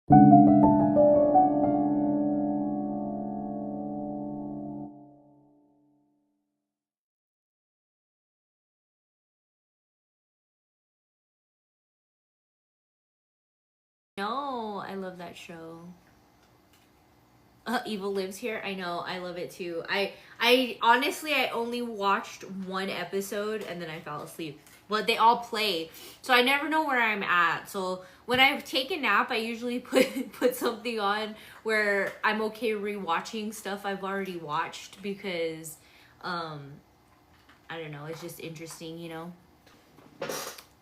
No, I love that show. Evil Lives Here. I know, I love it too. I honestly, I only watched one episode and then I fell asleep. But they all play, so I never know where I'm at. So when I take a nap, I usually put something on where I'm okay rewatching stuff I've already watched because, um, I don't know, it's just interesting, you know.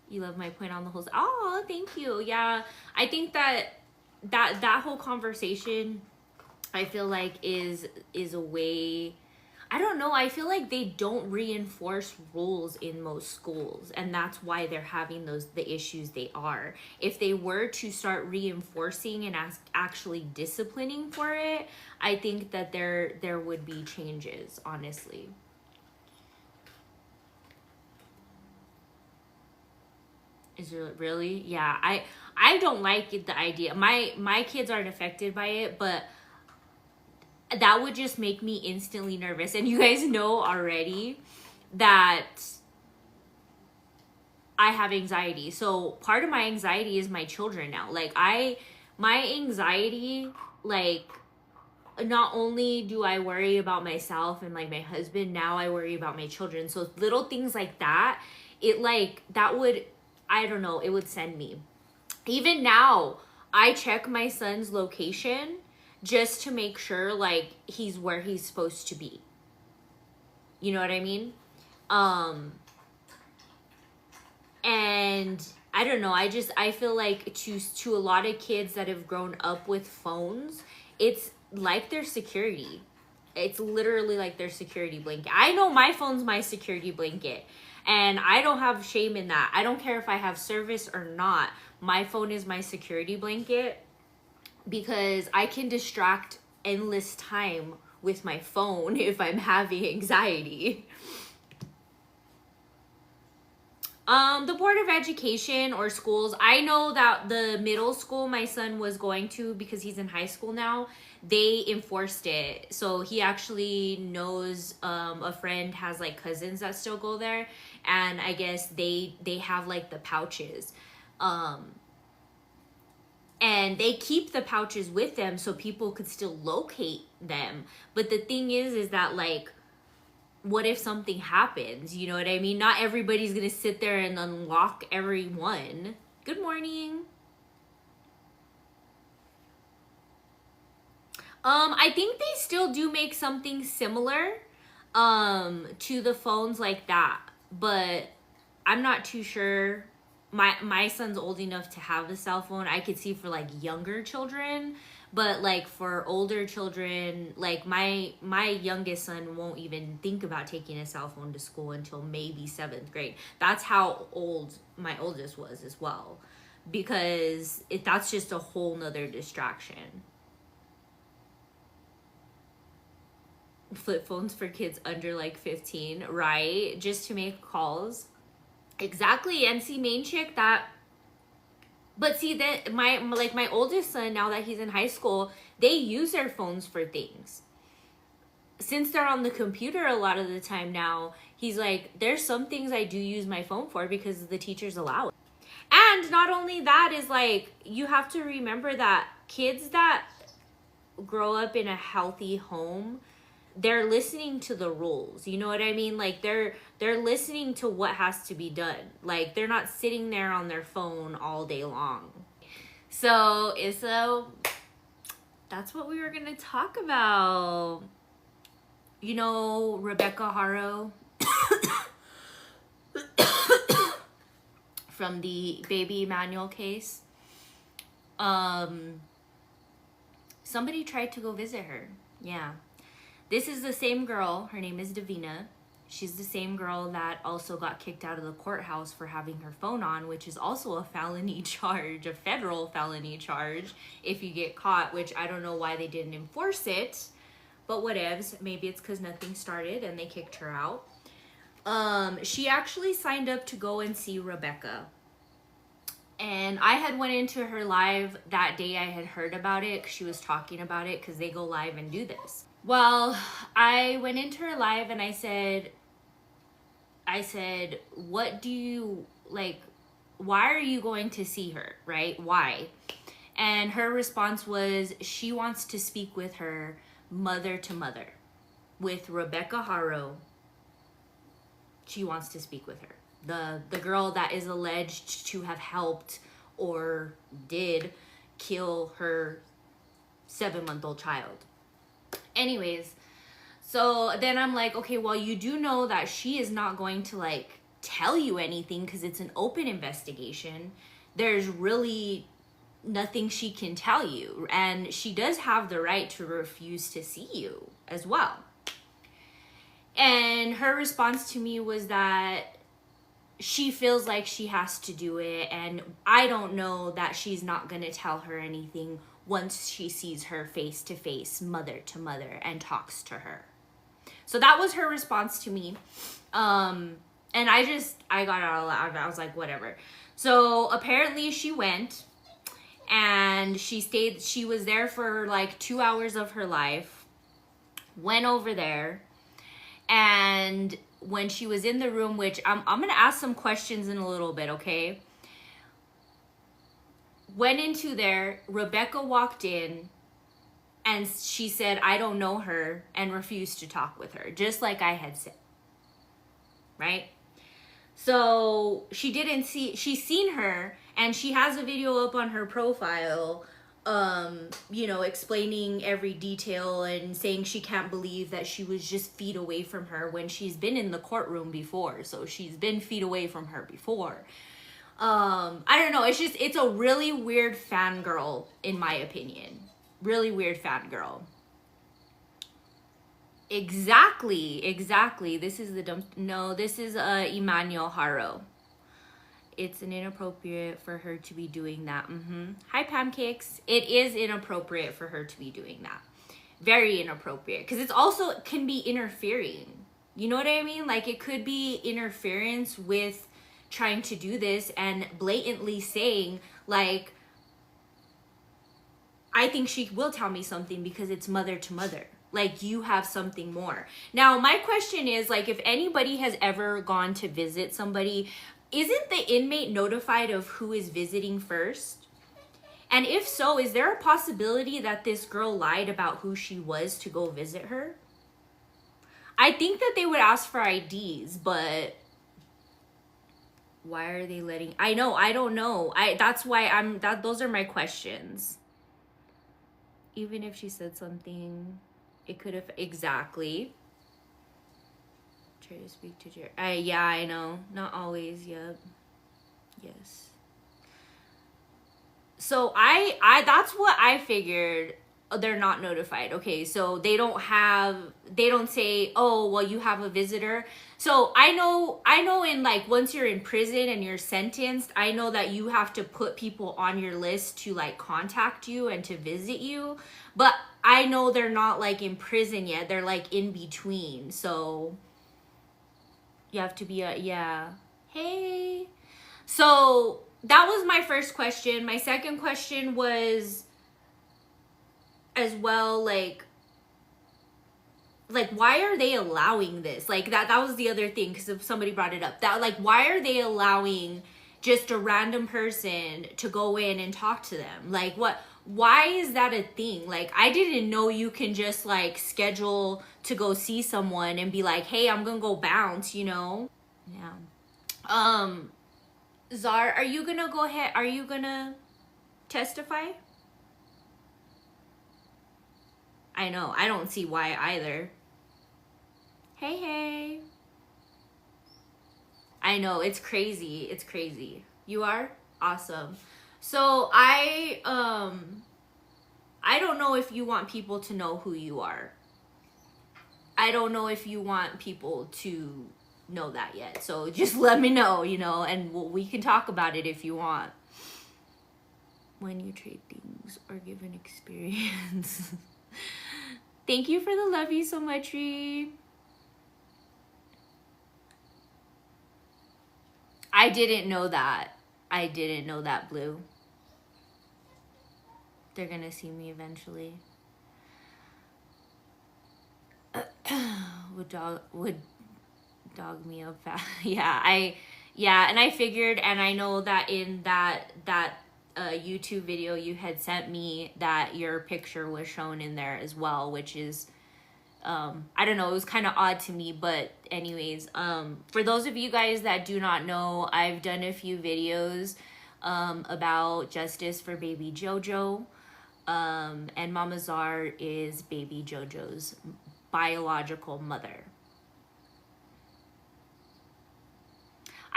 You love my point on the whole. Oh, thank you. Yeah, I think that whole conversation, I feel like is a way. I don't know. I feel like they don't reinforce rules in most schools, and that's why they're having the issues they are. If they were to start reinforcing and actually disciplining for it, I think that there would be changes. Honestly. Is it really? Yeah, I don't like it, the idea. My kids aren't affected by it, but that would just make me instantly nervous. And you guys know already that I have anxiety. So part of my anxiety is my children now. Like my anxiety, like, not only do I worry about myself and like my husband, now I worry about my children. So little things like that, it like that would, I don't know, it would send me. Even now, I check my son's location just to make sure like he's where he's supposed to be. You know what I mean? Um and I don't know, I feel like to a lot of kids that have grown up with phones, it's like their security. It's literally like their security blanket. I know my phone's my security blanket, and I don't have shame in that. I don't care if I have service or not. My phone is my security blanket because I can distract endless time with my phone if I'm having anxiety. The Board of Education or schools, I know that the middle school my son was going to, because he's in high school now, they enforced it. So he actually knows, a friend has like cousins that still go there, and I guess they have like the pouches. And they keep the pouches with them so people could still locate them. But the thing is that like, what if something happens? You know what I mean? Not everybody's gonna sit there and unlock every one. Good morning. I think they still do make something similar to the phones like that, but I'm not too sure. My son's old enough to have a cell phone. I could see for like younger children, but like for older children, like my youngest son won't even think about taking a cell phone to school until maybe 7th grade. That's how old my oldest was as well, because that's just a whole nother distraction. Flip phones for kids under like 15, right? Just to make calls. Exactly. And see, main chick, that. But see, that my oldest son, now that he's in high school, they use their phones for things. Since they're on the computer a lot of the time now, he's like, there's some things I do use my phone for because the teachers allow it. And not only that, is like, you have to remember that kids that grow up in a healthy home, they're listening to the rules. You know what I mean? Like they're listening to what has to be done. Like they're not sitting there on their phone all day long. So that's what we were gonna talk about. You know, Rebecca Haro from the baby Emmanuel case. Somebody tried to go visit her. Yeah. This is the same girl. Her name is Davina. She's the same girl that also got kicked out of the courthouse for having her phone on, which is also a felony charge, a federal felony charge, if you get caught, which I don't know why they didn't enforce it, but whatevs. Maybe it's because nothing started and they kicked her out. She actually signed up to go and see Rebecca. And I had went into her live that day. I had heard about it 'cause she was talking about it, because they go live and do this. Well, I went into her live and I said, what do you, like, why are you going to see her, right? Why? And her response was, she wants to speak with her mother to mother, with Rebecca Haro. She wants to speak with her. The girl that is alleged to have helped or did kill her 7-month-old child. Anyways, so then I'm like, okay, well, you do know that she is not going to, like, tell you anything because it's an open investigation. There's really nothing she can tell you, and she does have the right to refuse to see you as well. And her response to me was that she feels like she has to do it, and I don't know that she's not gonna tell her anything once she sees her face to face, mother to mother, and talks to her. So that was her response to me. And I got out loud. I was like, whatever. So apparently she went, and she was there for like 2 hours of her life, went over there, and when she was in the room, which I'm going to ask some questions in a little bit, okay? Went into there, Rebecca walked in, and she said, I don't know her, and refused to talk with her, just like I had said, right? So she's seen her, and she has a video up on her profile, you know, explaining every detail and saying she can't believe that she was just feet away from her when she's been in the courtroom before. So she's been feet away from her before. I don't know. It's a really weird fangirl, in my opinion. Really weird fangirl. Exactly. This is this is Emmanuel Haro. It's inappropriate for her to be doing that. Hi, Pancakes. It is inappropriate for her to be doing that. Very inappropriate. Because it's also can be interfering. You know what I mean? Like, it could be interference with trying to do this and blatantly saying, like, I think she will tell me something because it's mother to mother. Like, you have something more. Now, my question is, like, if anybody has ever gone to visit somebody, isn't the inmate notified of who is visiting first? And if so, is there a possibility that this girl lied about who she was to go visit her? I think that they would ask for IDs, but why are they letting... I don't know. That's why those are my questions. Even if she said something, it could have... Exactly. Try to speak to Jerry. Yeah, I know. Not always. Yep. Yes. So that's what I figured. They're not notified. Okay, so they don't say, oh, well, you have a visitor. So I know in, like, once you're in prison and you're sentenced, I know that you have to put people on your list to, like, contact you and to visit you. But I know they're not, like, in prison yet. They're, like, in between. So you have to be yeah. Hey. So that was my first question. My second question was as well, like why are they allowing this? Like, that was the other thing, because if somebody brought it up, that, like, why are they allowing just a random person to go in and talk to them? Like, why is that a thing? Like, I didn't know you can just, like, schedule to go see someone and be like, hey, I'm gonna go bounce, you know? Yeah. Zar, are you gonna go ahead? Are you gonna testify? I know. I don't see why either. Hey. I know. It's crazy. It's crazy. You are? Awesome. So I don't know if you want people to know who you are. I don't know if you want people to know that yet. So just let me know, you know, and we can talk about it if you want. When you trade things or give an experience. Thank you for the love you so much, Ree. I didn't know that. I didn't know that, Blue. They're gonna see me eventually. would dog me up fast. Yeah, and I figured, and I know that in that YouTube video you had sent me, that your picture was shown in there as well, which is I don't know, it was kind of odd to me. But anyways, for those of you guys that do not know, I've done a few videos about justice for baby JoJo, and Mama Czar is baby JoJo's biological mother.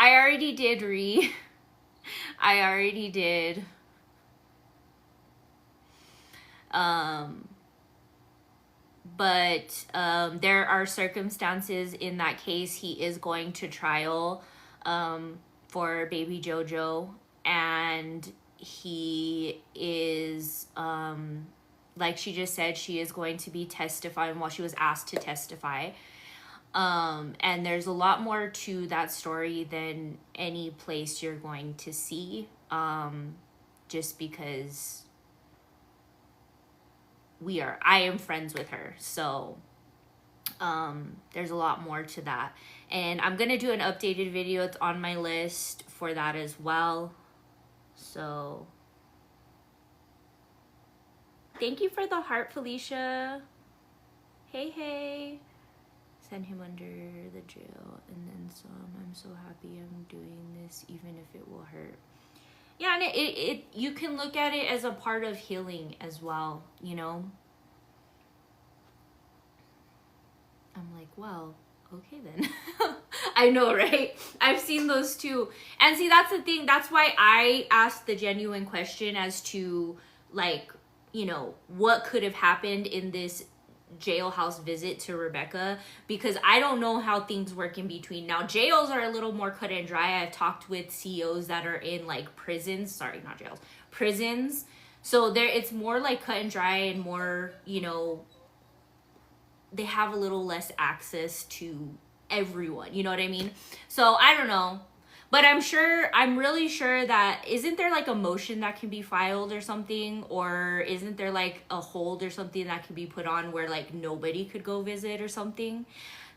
I already did, Ree. I already did. But there are circumstances in that case. He is going to trial for baby JoJo, and he is like she just said, she is going to be testifying. Well, she was asked to testify. And there's a lot more to that story than any place you're going to see, just because I am friends with her. So, there's a lot more to that. And I'm going to do an updated video. It's on my list for that as well. So, thank you for the heart, Felicia. Hey. Send him under the jail and then some. I'm so happy I'm doing this, even if it will hurt. Yeah, and it you can look at it as a part of healing as well, you know? I'm like, well, okay then. I know, right? I've seen those too. And see, that's the thing. That's why I asked the genuine question as to, like, you know, what could have happened in this jailhouse visit to Rebecca, because I don't know how things work in between. Now, jails are a little more cut and dry. I've talked with CEOs that are in like prisons. Sorry, not jails. Prisons. So it's more like cut and dry and more, you know, they have a little less access to everyone. You know what I mean? So I don't know. But I'm really sure that, isn't there like a motion that can be filed or something? Or isn't there like a hold or something that can be put on where like nobody could go visit or something?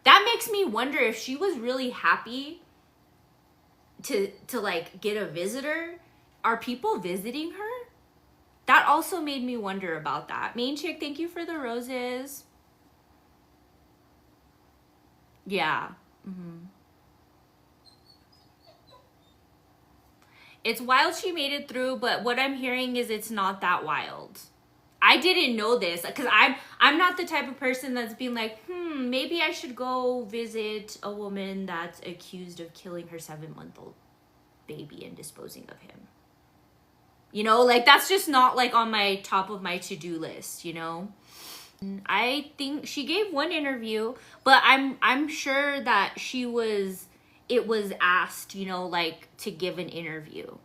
That makes me wonder if she was really happy to like get a visitor. Are people visiting her? That also made me wonder about that. Main Chick, thank you for the roses. Yeah. Mm-hmm. It's wild she made it through, but what I'm hearing is it's not that wild. I didn't know this, because I'm not the type of person that's being like, maybe I should go visit a woman that's accused of killing her 7-month-old baby and disposing of him. You know, like, that's just not like on my top of my to-do list, you know? I think she gave one interview, but I'm sure that it was asked, you know, like, to give an interview.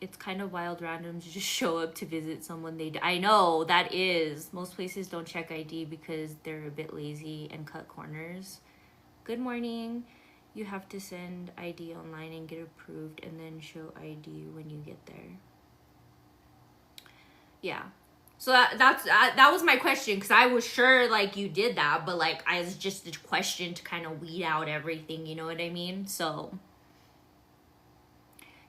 It's kind of wild random to just show up to visit someone I know, that is. Most places don't check ID because they're a bit lazy and cut corners. Good morning. You have to send ID online and get approved and then show ID when you get there. Yeah. So that was my question, because I was sure like you did that, but like I was just a question to kind of weed out everything, you know what I mean? So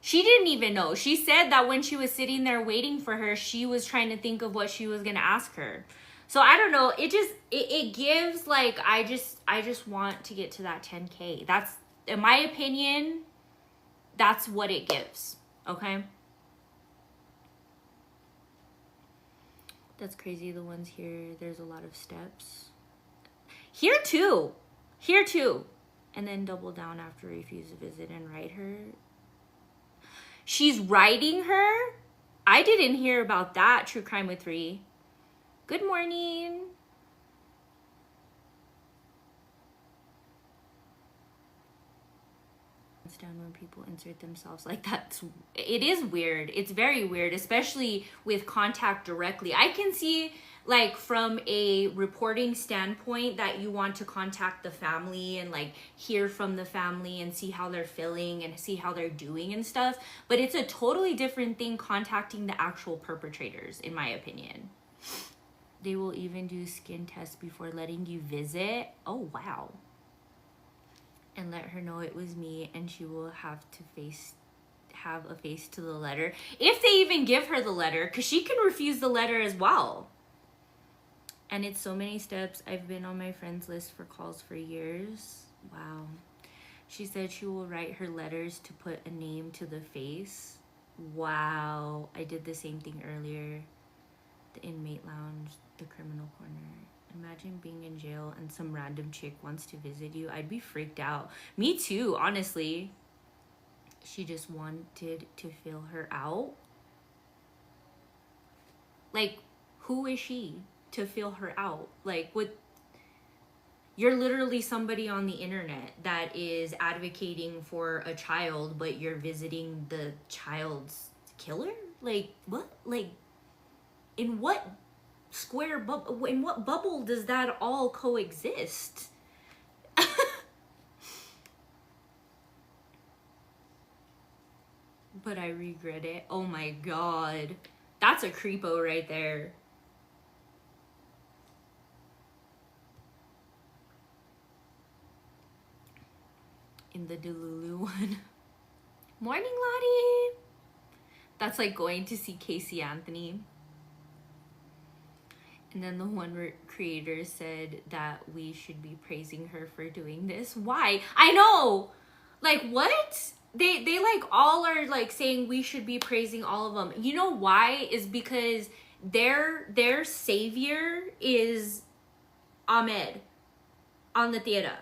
she didn't even know. She said that when she was sitting there waiting for her, she was trying to think of what she was gonna ask her. So I don't know. It gives like, I just want to get to that 10K. That's, in my opinion, that's what it gives. Okay. That's crazy. The ones here, there's a lot of steps. Here too. And then double down after refuse to visit and write her. She's writing her? I didn't hear about that. True Crime with Ree. Good morning. Down when people insert themselves like that. It is weird. It's very weird, especially with contact directly. I can see like from a reporting standpoint that you want to contact the family and like hear from the family and see how they're feeling and see how they're doing and stuff. But it's a totally different thing contacting the actual perpetrators, in my opinion. They will even do skin tests before letting you visit. Oh, wow. And let her know it was me, and she will have a face to the letter. If they even give her the letter, because she can refuse the letter as well. And it's so many steps. I've been on my friends list for calls for years. Wow. She said she will write her letters to put a name to the face. Wow. I did the same thing earlier. The inmate lounge, the criminal corner. Imagine being in jail and some random chick wants to visit you. I'd be freaked out. Me too, honestly. She just wanted to feel her out. Like, who is she to feel her out? Like, what? You're literally somebody on the internet that is advocating for a child, but you're visiting the child's killer? Like, what? Like, in what square bubble, in what bubble does that all coexist? But I regret it. Oh my god. That's a creepo right there. In the Delulu one. Morning, Lottie. That's like going to see Casey Anthony. And then the one creator said that we should be praising her for doing this. Why? I know. Like, what? They like all are like saying we should be praising all of them. You know why? Is because their savior is Ahmed on the theater.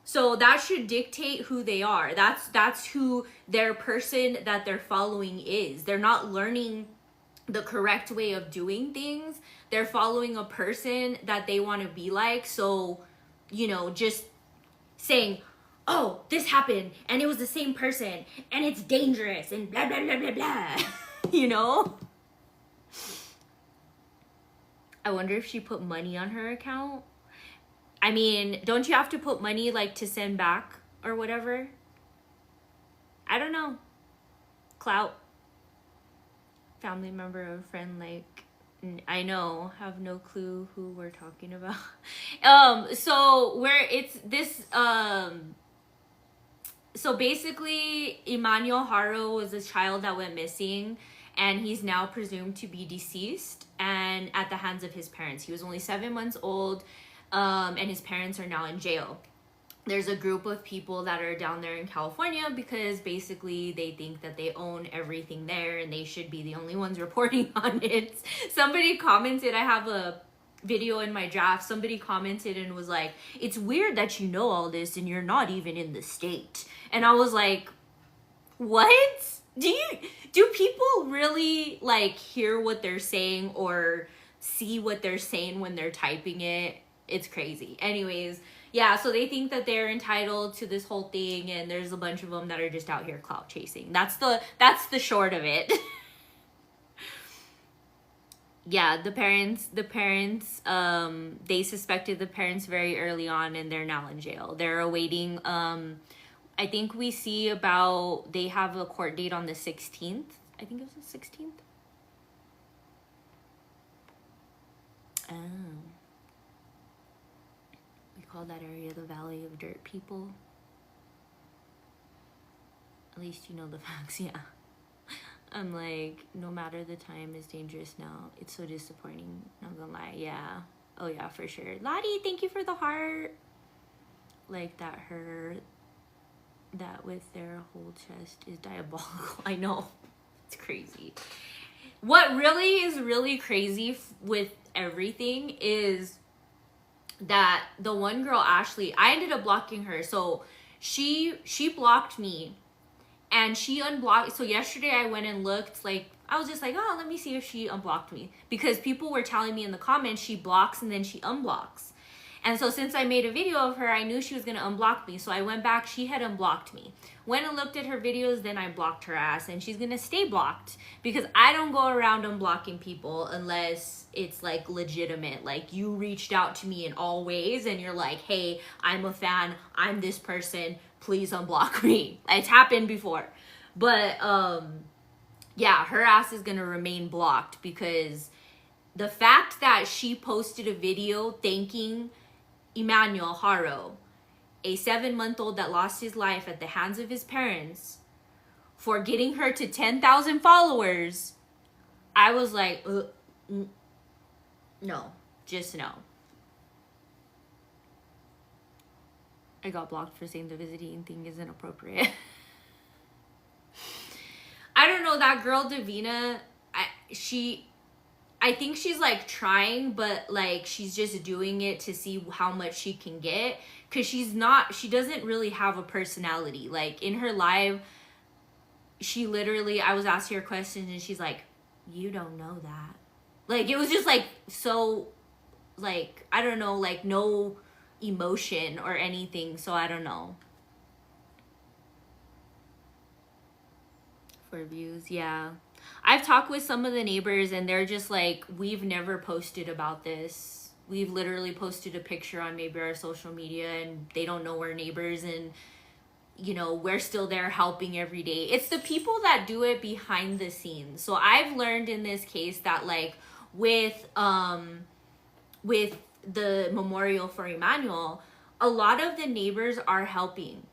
So that should dictate who they are. That's who their person that they're following is. They're not learning the correct way of doing things. They're following a person that they want to be like. So, you know, just saying, oh, this happened and it was the same person and it's dangerous and blah, blah, blah, blah, blah. You know? I wonder if she put money on her account. I mean, don't you have to put money like to send back or whatever? I don't know. Clout. Family member or friend, like, I know, have no clue who we're talking about. So where it's this, so basically Emmanuel Haro was a child that went missing, and he's now presumed to be deceased and at the hands of his parents. He was only 7 months old, and his parents are now in jail. There's a group of people that are down there in California because basically they think that they own everything there and they should be the only ones reporting on it. Somebody commented, I have a video in my draft, somebody commented and was like, it's weird that you know all this and you're not even in the state. And I was like, what? Do people really like hear what they're saying or see what they're saying when they're typing it? It's crazy. Anyways, yeah, so they think that they're entitled to this whole thing, and there's a bunch of them that are just out here clout chasing. That's the short of it. Yeah, the parents, they suspected the parents very early on, and they're now in jail. They're awaiting, I think we see about, they have a court date on the 16th. I think it was the 16th. Oh. Call that area the Valley of Dirt People. At least you know the facts, yeah. I'm like, no matter the time is dangerous now. It's so disappointing, not gonna lie, yeah. Oh yeah, for sure. Lottie, thank you for the heart. Like that with their whole chest is diabolical. I know, it's crazy. What really is really crazy with everything is that the one girl, Ashley, I ended up blocking her. So she blocked me and she unblocked. So yesterday I went and looked, like, I was just like, oh, let me see if she unblocked me, because people were telling me in the comments she blocks and then she unblocks. And so since I made a video of her, I knew she was going to unblock me. So I went back. She had unblocked me. Went and looked at her videos. Then I blocked her ass. And she's going to stay blocked. Because I don't go around unblocking people unless it's like legitimate. Like you reached out to me in all ways. And you're like, hey, I'm a fan. I'm this person. Please unblock me. It's happened before. But yeah, her ass is going to remain blocked. Because the fact that she posted a video thanking Emmanuel Haro, a 7-month-old that lost his life at the hands of his parents, for getting her to 10,000 followers, I was like, no, just no. I got blocked for saying the visiting thing isn't appropriate. I don't know, that girl Davina, I think she's like trying, but like she's just doing it to see how much she can get. Cause she doesn't really have a personality. Like in her live, she literally, I was asking her questions and she's like, you don't know that. Like it was just like, so like, I don't know, like no emotion or anything. So I don't know. For views, yeah. I've talked with some of the neighbors and they're just like, we've never posted about this. We've literally posted a picture on maybe our social media and they don't know we're neighbors, and you know, we're still there helping every day. It's the people that do it behind the scenes. So I've learned in this case that like with the memorial for Emmanuel, a lot of the neighbors are helping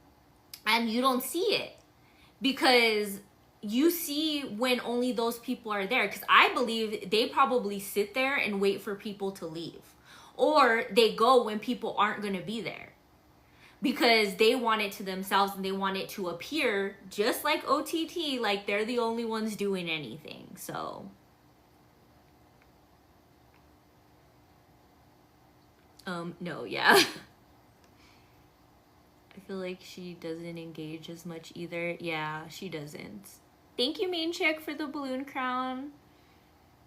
and you don't see it because you see when only those people are there. Because I believe they probably sit there and wait for people to leave, or they go when people aren't going to be there because they want it to themselves and they want it to appear just like OTT, like they're the only ones doing anything. So no, yeah. I feel like she doesn't engage as much either. Yeah, she doesn't. Thank you, Main Chick, for the balloon crown.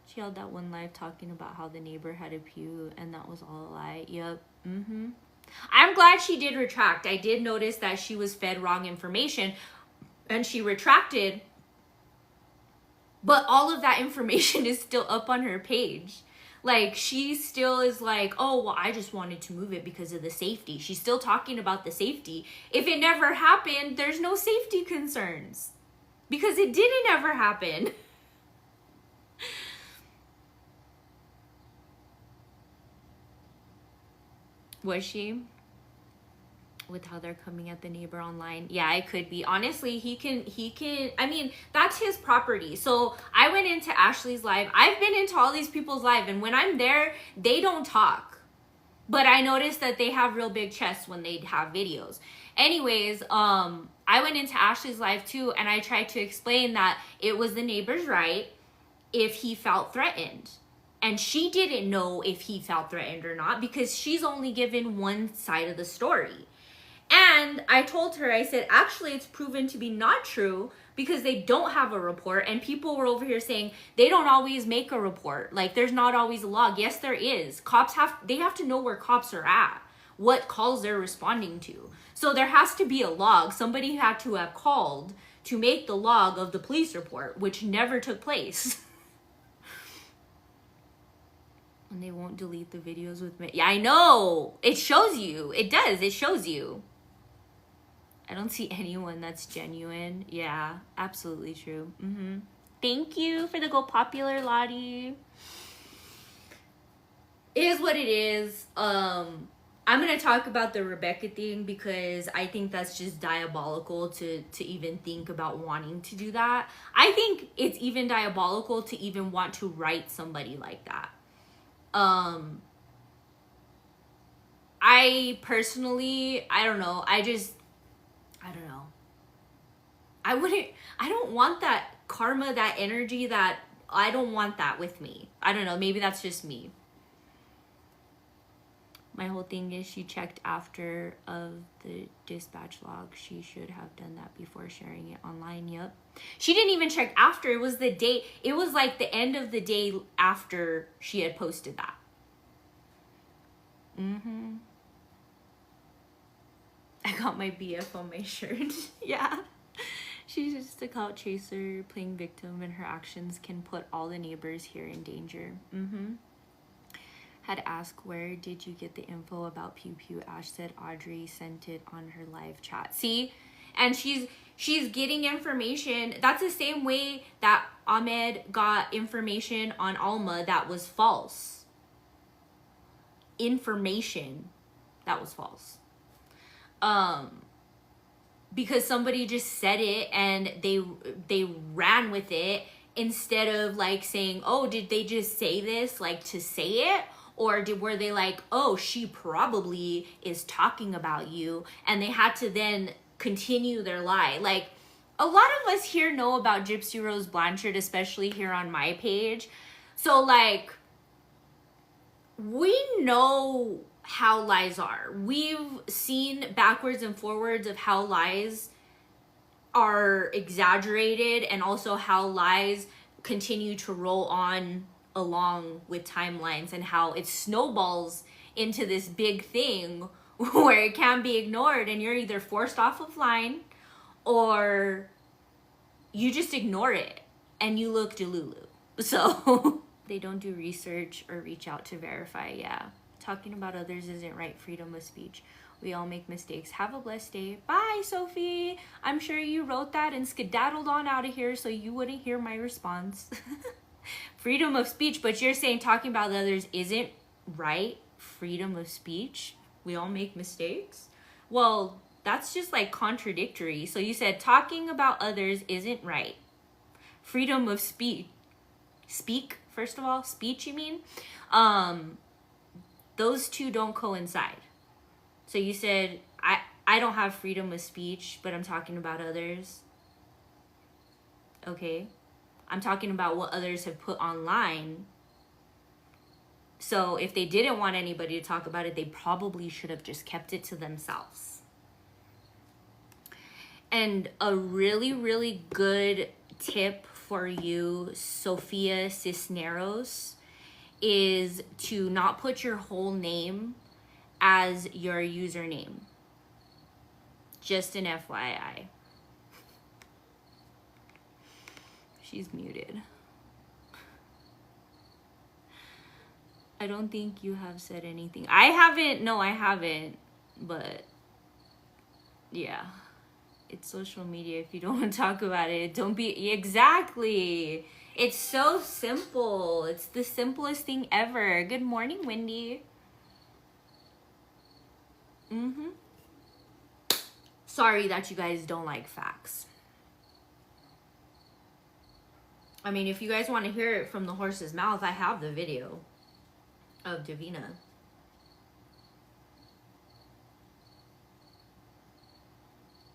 She held that one live talking about how the neighbor had a pew and that was all a lie. Yep. I'm glad she did retract. I did notice that she was fed wrong information and she retracted. But all of that information is still up on her page. Like, she still is like, oh, well, I just wanted to move it because of the safety. She's still talking about the safety. If it never happened, there's no safety concerns. Because it didn't ever happen. Was she? With how they're coming at the neighbor online? Yeah, it could be. Honestly, he can, I mean, that's his property. So I went into Ashley's live. I've been into all these people's live, and when I'm there, they don't talk. But I noticed that they have real big chests when they have videos. Anyways, I went into Ashley's live too, and I tried to explain that it was the neighbor's right if he felt threatened. And she didn't know if he felt threatened or not because she's only given one side of the story. And I told her, I said, actually, it's proven to be not true because they don't have a report. And people were over here saying they don't always make a report. Like, there's not always a log. Yes, there is. Cops have to know where cops are at, what calls they're responding to. So there has to be a log. Somebody had to have called to make the log of the police report, which never took place. And they won't delete the videos with me. Yeah, I know. It shows you. It does. It shows you. I don't see anyone that's genuine. Yeah, absolutely true. Thank you for the Go Popular, Lottie. It is what it is. I'm going to talk about the Rebecca thing because I think that's just diabolical to even think about wanting to do that. I think it's even diabolical to even want to write somebody like that. I personally, I don't know. I don't know. I don't want that karma, that energy, I don't want that with me. I don't know. Maybe that's just me. My whole thing is she checked after of the dispatch log. She should have done that before sharing it online. Yep. She didn't even check after. It was the day. It was like the end of the day after she had posted that. I got my BF on my shirt. Yeah. She's just a clout chaser playing victim, and her actions can put all the neighbors here in danger. Had asked, where did you get the info about Pew Pew? Ash said Audrey sent it on her live chat. See? And she's getting information. That's the same way that Ahmed got information on Alma that was false. Information that was false. Because somebody just said it and they ran with it instead of like saying, oh, did they just say this like to say it? Or were they like, oh, she probably is talking about you, and they had to then continue their lie. Like, a lot of us here know about Gypsy Rose Blanchard, especially here on my page. So like, we know how lies are. We've seen backwards and forwards of how lies are exaggerated, and also how lies continue to roll on along with timelines, and how it snowballs into this big thing where it can't be ignored, and you're either forced off of line or you just ignore it and you look delulu. So they don't do research or reach out to verify. Yeah, talking about others isn't right. Freedom of speech. We all make mistakes. Have a blessed day. Bye, Sophie. I'm sure you wrote that and skedaddled on out of here so you wouldn't hear my response. Freedom of speech, but you're saying talking about others isn't right? Freedom of speech? We all make mistakes? Well, that's just like contradictory. So you said talking about others isn't right. Freedom of speech. Speak, first of all. Speech, you mean? Those two don't coincide. So you said, I don't have freedom of speech, but I'm talking about others. Okay. I'm talking about what others have put online. So if they didn't want anybody to talk about it, they probably should have just kept it to themselves. And a really, really good tip for you, Sophia Cisneros, is to not put your whole name as your username. Just an FYI. She's muted. I don't think you have said anything. I haven't. No, I haven't. But yeah, it's social media. If you don't want to talk about it, don't be. Exactly. It's so simple. It's the simplest thing ever. Good morning, Wendy. Sorry that you guys don't like facts. I mean, if you guys want to hear it from the horse's mouth, I have the video of Davina.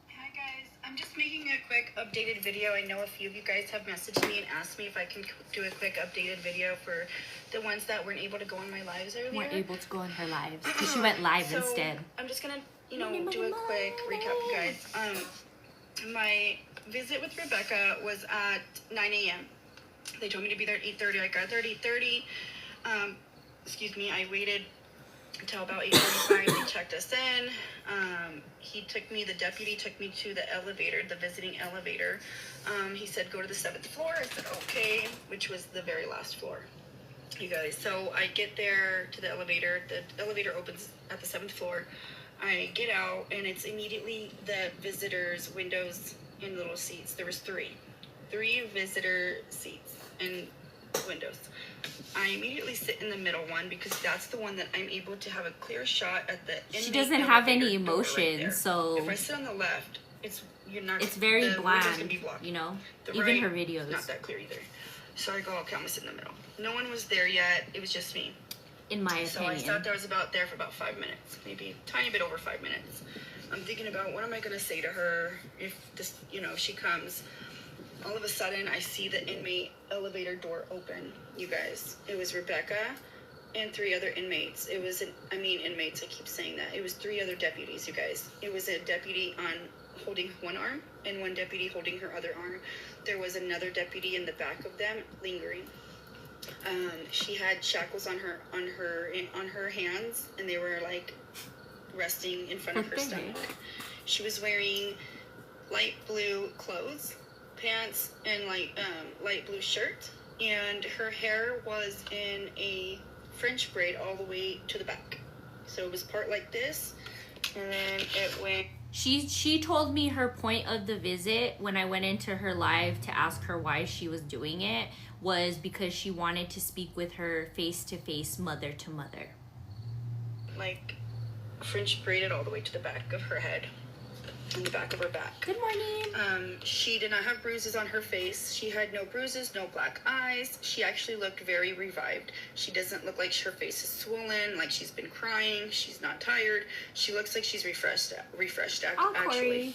Hi guys, I'm just making a quick updated video. I know a few of you guys have messaged me and asked me if I can do a quick updated video for the ones that weren't able to go on my lives earlier. Weren't able to go on her lives because she went live so instead. I'm just gonna, do a quick recap, you guys. My visit with Rebecca was at 9 a.m. They told me to be there at 8:30. I got there at 8:30. I waited until about 8:45. They checked us in. The deputy took me to the elevator, the visiting elevator. He said, go to the 7th floor. I said, okay, which was the very last floor, you guys. So I get there to the elevator. The elevator opens at the 7th floor. I get out, and it's immediately the visitors' windows and little seats. There was three visitor seats and windows. I immediately sit in the middle one because that's the one that I'm able to have a clear shot at the inmate. She doesn't have any emotion, right, so if I sit on the left, it's very bland, you know. Even her videos. It's not that clear either. So I go, okay, I'm gonna sit in the middle. No one was there yet. It was just me. In my opinion. So I sat there. I was there for about 5 minutes, maybe a tiny bit over 5 minutes. I'm thinking about what am I gonna say to her if this, if she comes. All of a sudden, I see the inmate elevator door open, you guys. It was Rebecca and 3 other inmates. Inmates, I keep saying that. It was 3 other deputies, you guys. It was a deputy holding one arm and one deputy holding her other arm. There was another deputy in the back of them lingering. She had shackles on her hands, and they were like resting in front of her stomach. She was wearing light blue clothes, pants, and light blue shirt, and her hair was in a French braid all the way to the back. So it was part like this, and then it went. She told me her point of the visit when I went into her live to ask her why she was doing it was because she wanted to speak with her face-to-face, mother-to-mother. Like French braided all the way to the back of her head. In the back of her back. Good morning. She did not have bruises on her face. She had no bruises, no black eyes. She actually looked very revived. She doesn't look like her face is swollen, like she's been crying. She's not tired. She looks like she's refreshed actually.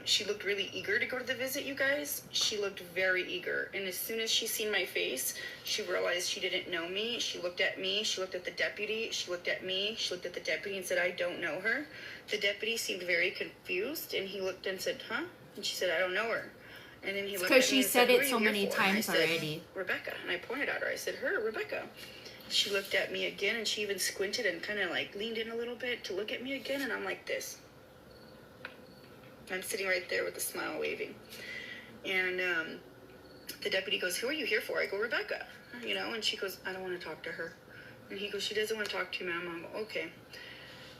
She looked really eager to go to the visit, you guys. She looked very eager. And as soon as she seen my face, she realized she didn't know me. She looked at me. She looked at the deputy. She looked at me. She looked at the deputy and said, I don't know her. The deputy seemed very confused, and he looked and said, huh? And she said, I don't know her. And then he looked at me and said, because she said it so many times already. Rebecca. And I pointed at her. I said, her, Rebecca. She looked at me again, and she even squinted and kind of like leaned in a little bit to look at me again, and I'm like this. I'm sitting right there with a smile waving. And the deputy goes, who are you here for? I go, Rebecca. You know, and she goes, I don't want to talk to her. And he goes, she doesn't want to talk to you, ma'am. I'm like, okay.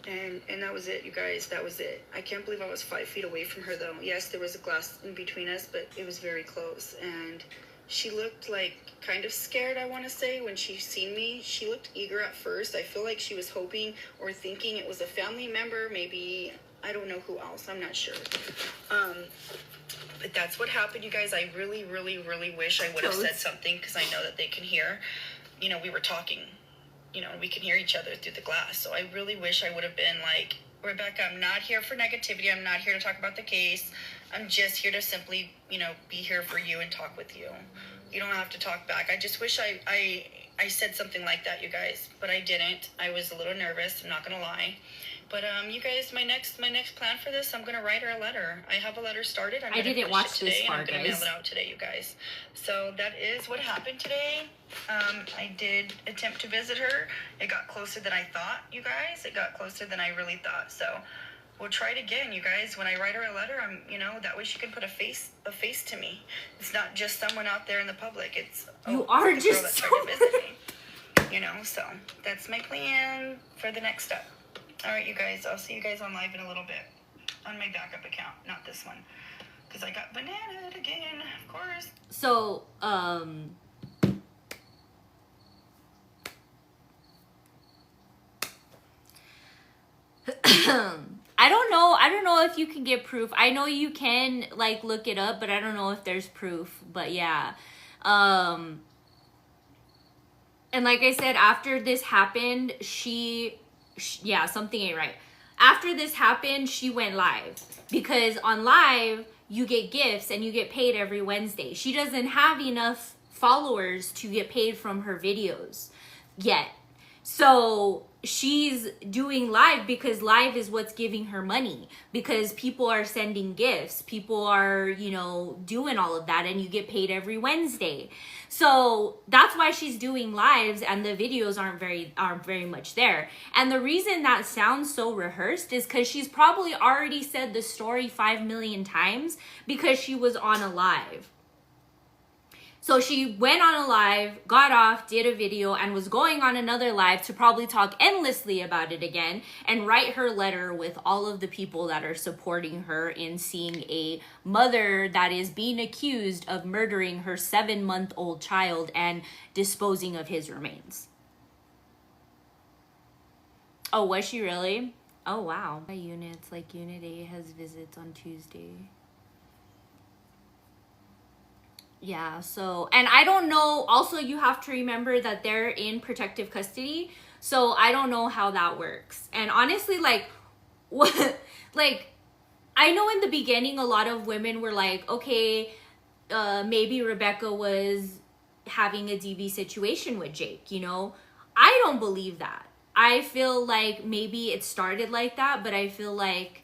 And that was it, you guys. That was it. I can't believe I was 5 feet away from her, though. Yes, there was a glass in between us, but it was very close. And she looked like kind of scared, I want to say, when she seen me. She looked eager at first. I feel like she was hoping or thinking it was a family member, maybe, I don't know who else. I'm not sure. But that's what happened, you guys. I really, really, really wish I would have said something because I know that they can hear. You know, we were talking. You know, we can hear each other through the glass. So I really wish I would have been like, Rebecca, I'm not here for negativity. I'm not here to talk about the case. I'm just here to simply, you know, be here for you and talk with you. You don't have to talk back. I just wish I said something like that, you guys, but I didn't. I was a little nervous. I'm not going to lie. But you guys, my next plan for this, I'm gonna write her a letter. I have a letter started. I didn't watch this far, guys. I'm gonna mail it out today, you guys. So that is what happened today. I did attempt to visit her. It got closer than I thought, you guys. It got closer than I really thought. So we'll try it again, you guys. When I write her a letter, you know, that way she can put a face to me. It's not just someone out there in the public. It's you are the just girl that tried to visit me. You know, so that's my plan for the next step. All right, you guys, I'll see you guys on live in a little bit on my backup account, not this one, because I got bananaed again, of course. So, I don't know if you can get proof. I know you can, like, look it up, but I don't know if there's proof. But yeah, and like I said, after this happened, yeah, something ain't right. After this happened, she went live, because on live you get gifts and you get paid every Wednesday. She doesn't have enough followers to get paid from her videos yet. So she's doing live because live is what's giving her money, because people are sending gifts, people are, you know, doing all of that, and you get paid every Wednesday. So that's why she's doing lives, and the videos aren't very much there. And the reason that sounds so rehearsed is because she's probably already said the story 5 million times because she was on a live. So she went on a live, got off, did a video, and was going on another live to probably talk endlessly about it again and write her letter with all of the people that are supporting her in seeing a mother that is being accused of murdering her 7-month-old child and disposing of his remains. Oh, was she really? Oh, wow. Units, like Unit A has visits on Tuesday. Yeah, so, and I don't know, also you have to remember that they're in protective custody, so I don't know how that works. And honestly, like, what, like, I know in the beginning a lot of women were like, okay, maybe Rebecca was having a DV situation with Jake, you know? I don't believe that. I feel like maybe it started like that, but I feel like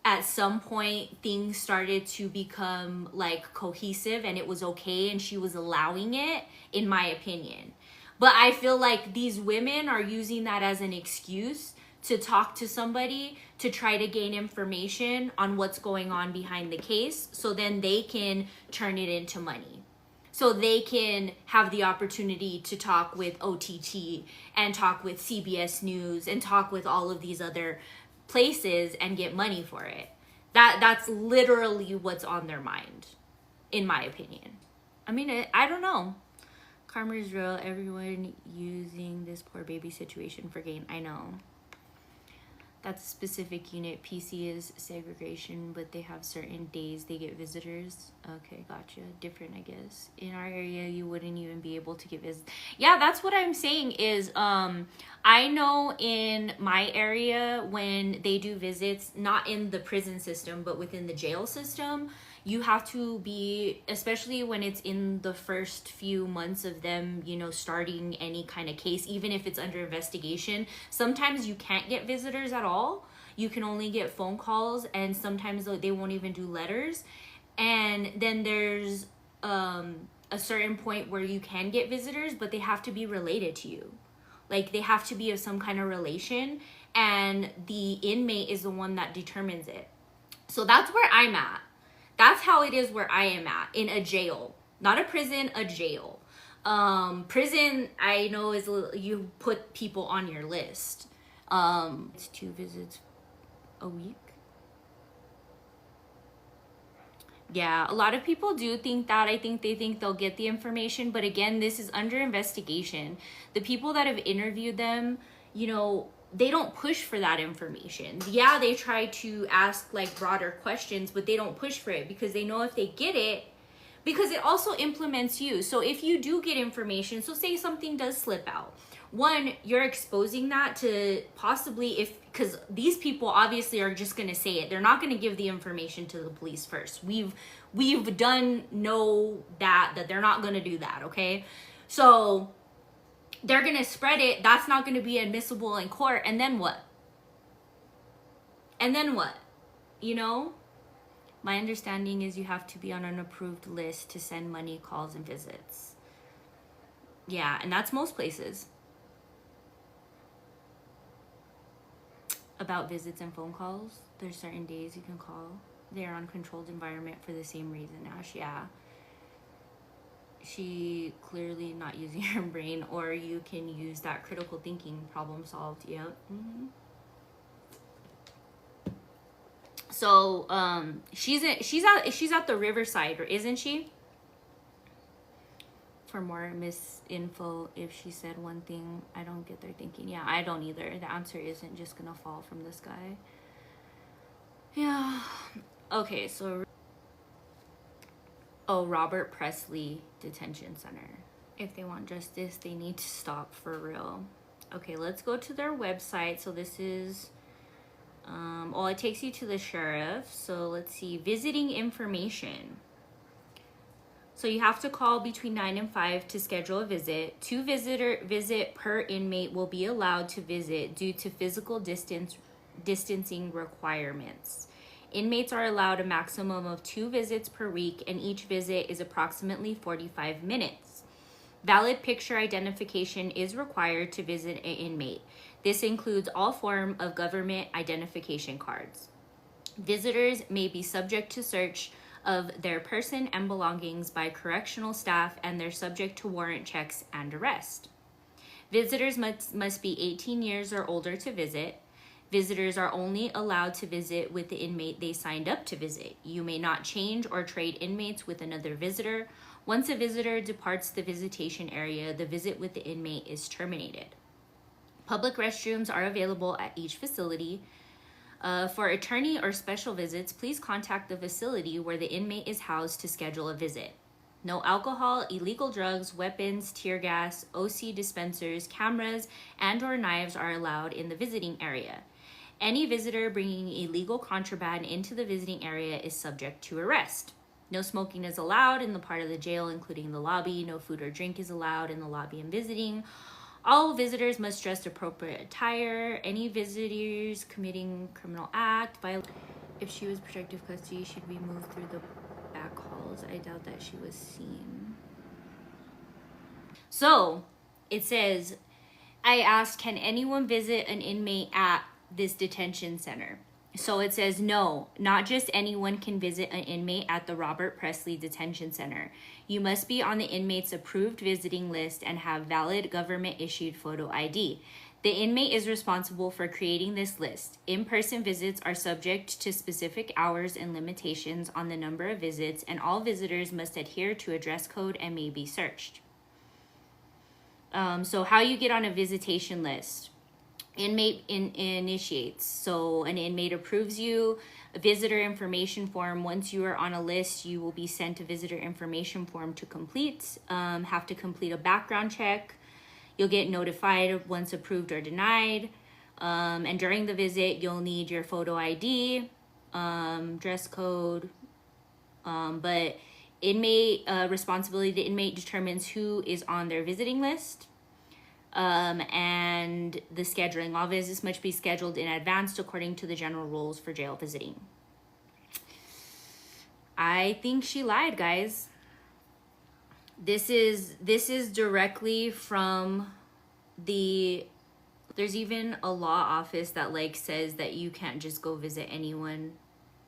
at some point things started to become like cohesive and it was okay and she was allowing it, in my opinion. But I feel like these women are using that as an excuse to talk to somebody to try to gain information on what's going on behind the case, so then they can turn it into money. So they can have the opportunity to talk with OTT and talk with CBS News and talk with all of these other places and get money for it. That's literally what's on their mind, in my opinion. I mean, I don't know. Karma is real. Everyone using this poor baby situation for gain. I know. That's a specific unit. PC is segregation, but they have certain days they get visitors. Okay, gotcha. Different, I guess. In our area, you wouldn't even be able to get visits. Yeah, that's what I'm saying is, I know in my area when they do visits, not in the prison system, but within the jail system, you have to be, especially when it's in the first few months of them, you know, starting any kind of case, even if it's under investigation, sometimes you can't get visitors at all. You can only get phone calls, and sometimes they won't even do letters. And then there's a certain point where you can get visitors, but they have to be related to you. Like, they have to be of some kind of relation, and the inmate is the one that determines it. So that's where I'm at. That's how it is where I am at, in a jail. Not a prison, a jail. Prison, I know, is you put people on your list. It's 2 visits a week. Yeah, a lot of people do think that. I think they think they'll get the information. But again, this is under investigation. The people that have interviewed them, you know, they don't push for that information. Yeah, they try to ask like broader questions, but they don't push for it because they know if they get it, because it also implements you. So if you do get information, so say something does slip out, one, you're exposing that to possibly, because these people obviously are just going to say it. They're not going to give the information to the police first. We've done know that they're not going to do that, okay? So they're going to spread it. That's not going to be admissible in court. And then what? And then what? You know? My understanding is you have to be on an approved list to send money, calls, and visits. Yeah, and that's most places. About visits and phone calls, there's certain days you can call. They're on controlled environment for the same reason, Ash. Yeah. She clearly not using her brain, or you can use that critical thinking, problem solved. Yep. Mm-hmm. So she's at the Riverside, or isn't she? For more misinfo, if she said one thing, I don't get their thinking. Yeah, I don't either. The answer isn't just gonna fall from the sky. Yeah. Okay, so Robert Presley Detention Center. If they want justice, they need to stop for real. Okay, let's go to their website. So this is it takes you to the sheriff. So let's see, visiting information. So you have to call between 9 and 5 to schedule a visit. 2 visit per inmate will be allowed to visit due to physical distancing requirements. Inmates are allowed a maximum of 2 visits per week, and each visit is approximately 45 minutes. Valid picture identification is required to visit an inmate. This includes all form of government identification cards. Visitors may be subject to search of their person and belongings by correctional staff, and they're subject to warrant checks and arrest. Visitors must be 18 years or older to visit. Visitors are only allowed to visit with the inmate they signed up to visit. You may not change or trade inmates with another visitor. Once a visitor departs the visitation area, the visit with the inmate is terminated. Public restrooms are available at each facility. For attorney or special visits, please contact the facility where the inmate is housed to schedule a visit. No alcohol, illegal drugs, weapons, tear gas, OC dispensers, cameras, and/or knives are allowed in the visiting area. Any visitor bringing illegal contraband into the visiting area is subject to arrest. No smoking is allowed in the part of the jail, including the lobby. No food or drink is allowed in the lobby and visiting. All visitors must dress appropriate attire. Any visitors committing criminal act, if she was protective custody, she'd be moved through the back halls. I doubt that she was seen. So it says, I asked, can anyone visit an inmate at this detention center. So it says, no, not just anyone can visit an inmate at the Robert Presley Detention Center. You must be on the inmate's approved visiting list and have valid government-issued photo ID. The inmate is responsible for creating this list. In-person visits are subject to specific hours and limitations on the number of visits, and all visitors must adhere to a dress code and may be searched. So how you get on a visitation list. Inmate initiates. So an inmate approves you. A visitor information form. Once you are on a list, you will be sent a visitor information form to complete. Have to complete a background check. You'll get notified once approved or denied. And during the visit, you'll need your photo ID, dress code. But inmate responsibility, the inmate determines who is on their visiting list. And the scheduling. All visits must be scheduled in advance according to the general rules for jail visiting. I think she lied, guys. This is directly from the, there's even a law office that like says that you can't just go visit anyone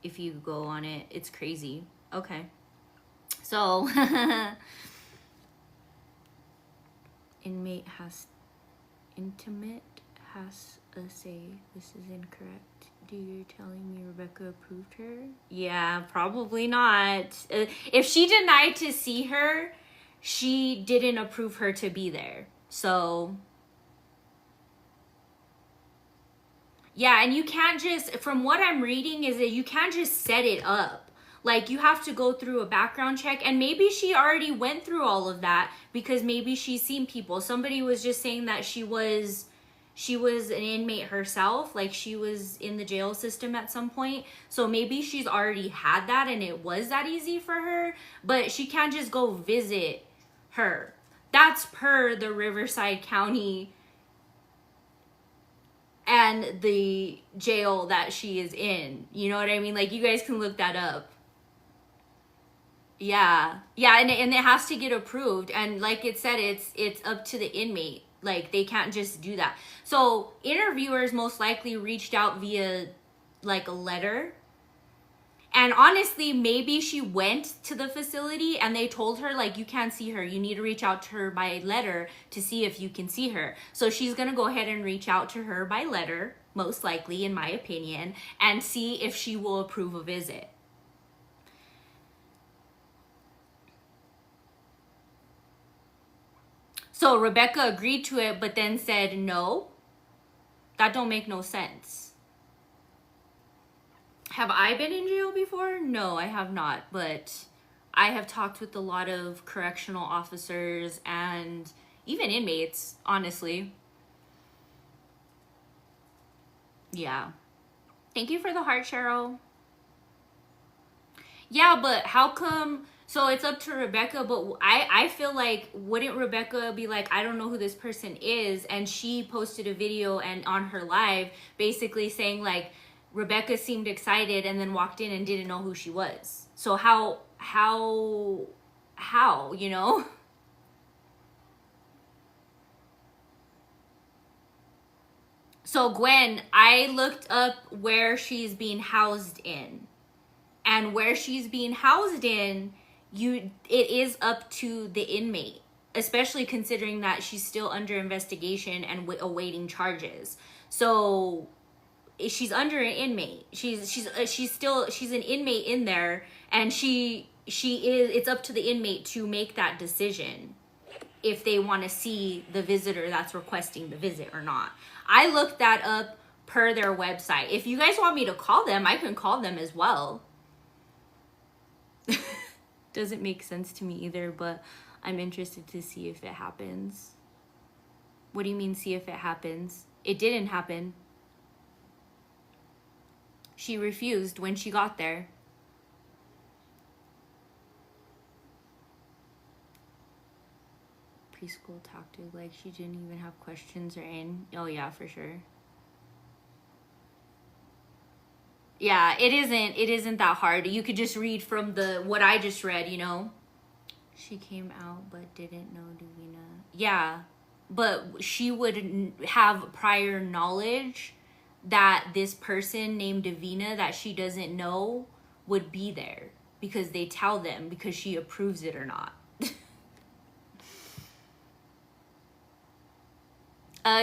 if you go on it. It's crazy. Okay. So inmate has a say. This is incorrect. Do you telling me Rebecca approved her? Yeah, probably not. If she denied to see her, she didn't approve her to be there. So yeah, and you can't just, from what I'm reading, is that you can't just set it up. Like, you have to go through a background check, and maybe she already went through all of that because maybe she's seen people. Somebody was just saying that she was an inmate herself, like she was in the jail system at some point. So maybe she's already had that and it was that easy for her, but she can't just go visit her. That's per the Riverside County and the jail that she is in. You know what I mean? Like, you guys can look that up. Yeah, and it has to get approved, and like it said, it's up to the inmate. Like, they can't just do that. So interviewers most likely reached out via like a letter, and honestly, maybe she went to the facility and they told her like, you can't see her, you need to reach out to her by letter to see if you can see her. So she's gonna go ahead and reach out to her by letter, most likely, in my opinion, and see if she will approve a visit. So Rebecca agreed to it, but then said no. That don't make no sense. Have I been in jail before? No, I have not. But I have talked with a lot of correctional officers and even inmates, honestly. Yeah. Thank you for the heart, Cheryl. Yeah, but how come... So it's up to Rebecca, but I feel like, wouldn't Rebecca be like, I don't know who this person is? And she posted a video and on her live basically saying like, Rebecca seemed excited and then walked in and didn't know who she was. So how, you know? So Gwen, I looked up where she's being housed in. And where she's being housed in, it is up to the inmate, especially considering that she's still under investigation and awaiting charges. So she's under an inmate. She's an inmate in there, and it's up to the inmate to make that decision if they want to see the visitor that's requesting the visit or not. I looked that up per their website. If you guys want me to call them, I can call them as well. Doesn't make sense to me either, but I'm interested to see if it happens. What do you mean, see if it happens? It didn't happen. She refused when she got there. Preschool tactic, like she didn't even have questions or in. Oh yeah, for sure. Yeah, it isn't that hard. You could just read from what I just read, you know. She came out but didn't know Davina. Yeah, but she would have prior knowledge that this person named Davina that she doesn't know would be there, because they tell them because she approves it or not.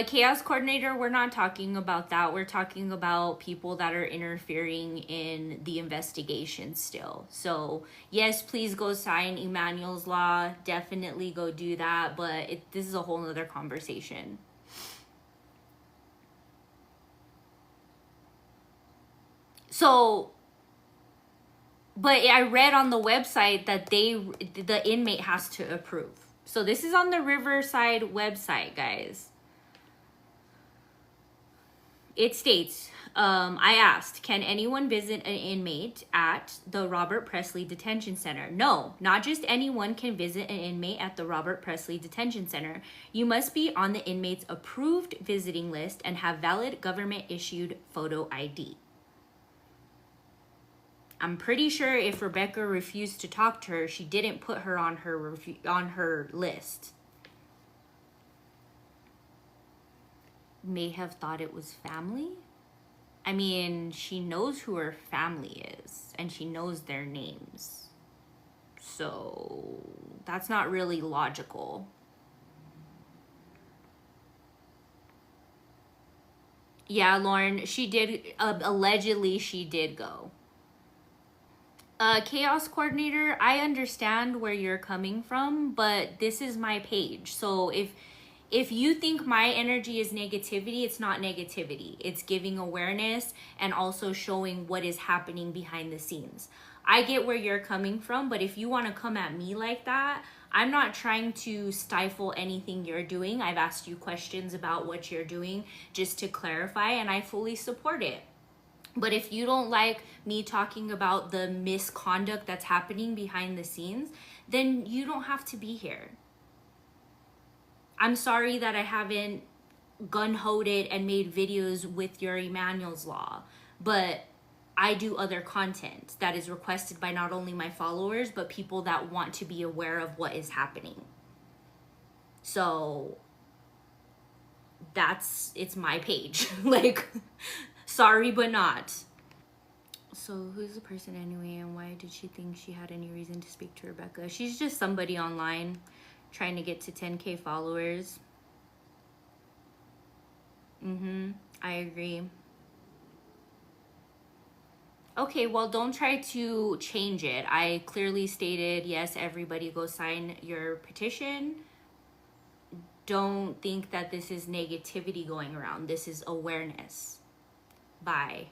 Chaos coordinator, we're not talking about that. We're talking about people that are interfering in the investigation still. So yes, please go sign Emmanuel's law. Definitely go do that. But this is a whole nother conversation. So, but I read on the website that the inmate has to approve. So this is on the Riverside website, guys. It states, I asked, can anyone visit an inmate at the Robert Presley Detention Center? No, not just anyone can visit an inmate at the Robert Presley Detention Center. You must be on the inmate's approved visiting list and have valid government-issued photo ID. I'm pretty sure if Rebecca refused to talk to her, she didn't put her on her list. May have thought it was family. I mean, she knows who her family is and she knows their names. So that's not really logical. Yeah, Lauren, she did, allegedly she did go. Chaos coordinator, I understand where you're coming from, but this is my page. So if you think my energy is negativity, it's not negativity. It's giving awareness and also showing what is happening behind the scenes. I get where you're coming from, but if you want to come at me like that, I'm not trying to stifle anything you're doing. I've asked you questions about what you're doing just to clarify, and I fully support it. But if you don't like me talking about the misconduct that's happening behind the scenes, then you don't have to be here. I'm sorry that I haven't gun-hoed it and made videos with your Emmanuel's law, but I do other content that is requested by not only my followers, but people that want to be aware of what is happening. So it's my page. Like, sorry, but not. So who's the person anyway, and why did she think she had any reason to speak to Rebecca? She's just somebody online trying to get to 10K followers. I agree. Okay, well, don't try to change it. I clearly stated, yes, everybody go sign your petition. Don't think that this is negativity going around. This is awareness. Bye.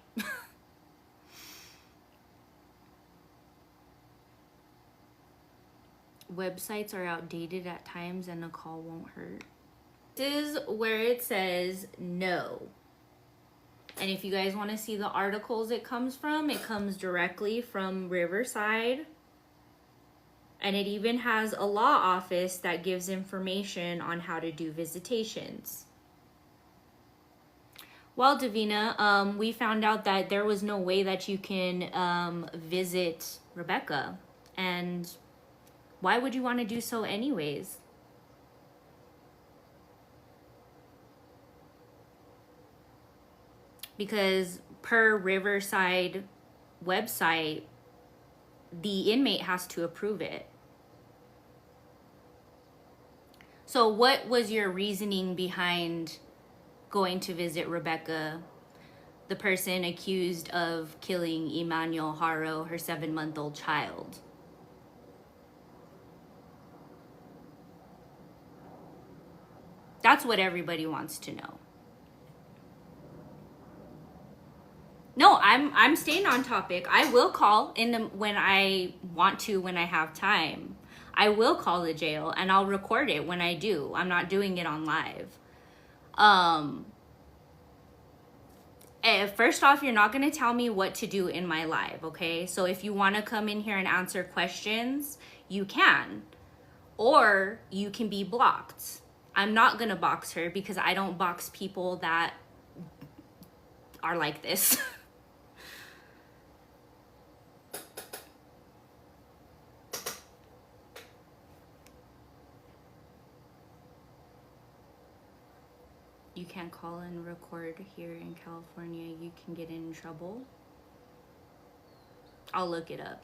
Websites are outdated at times and a call won't hurt. This is where it says no. And if you guys want to see the articles it comes directly from Riverside. And it even has a law office that gives information on how to do visitations. Well, Davina, we found out that there was no way that you can visit Rebecca. And why would you want to do so anyways? Because per Riverside website, the inmate has to approve it. So what was your reasoning behind going to visit Rebecca, the person accused of killing Emmanuel Haro, her 7-month-old child? That's what everybody wants to know. No, I'm staying on topic. I will call when I want to, when I have time. I will call the jail and I'll record it when I do. I'm not doing it on live. First off, you're not going to tell me what to do in my live, okay? So if you want to come in here and answer questions, you can. Or you can be blocked. I'm not going to box her because I don't box people that are like this. You can't call and record here in California. You can get in trouble. I'll look it up.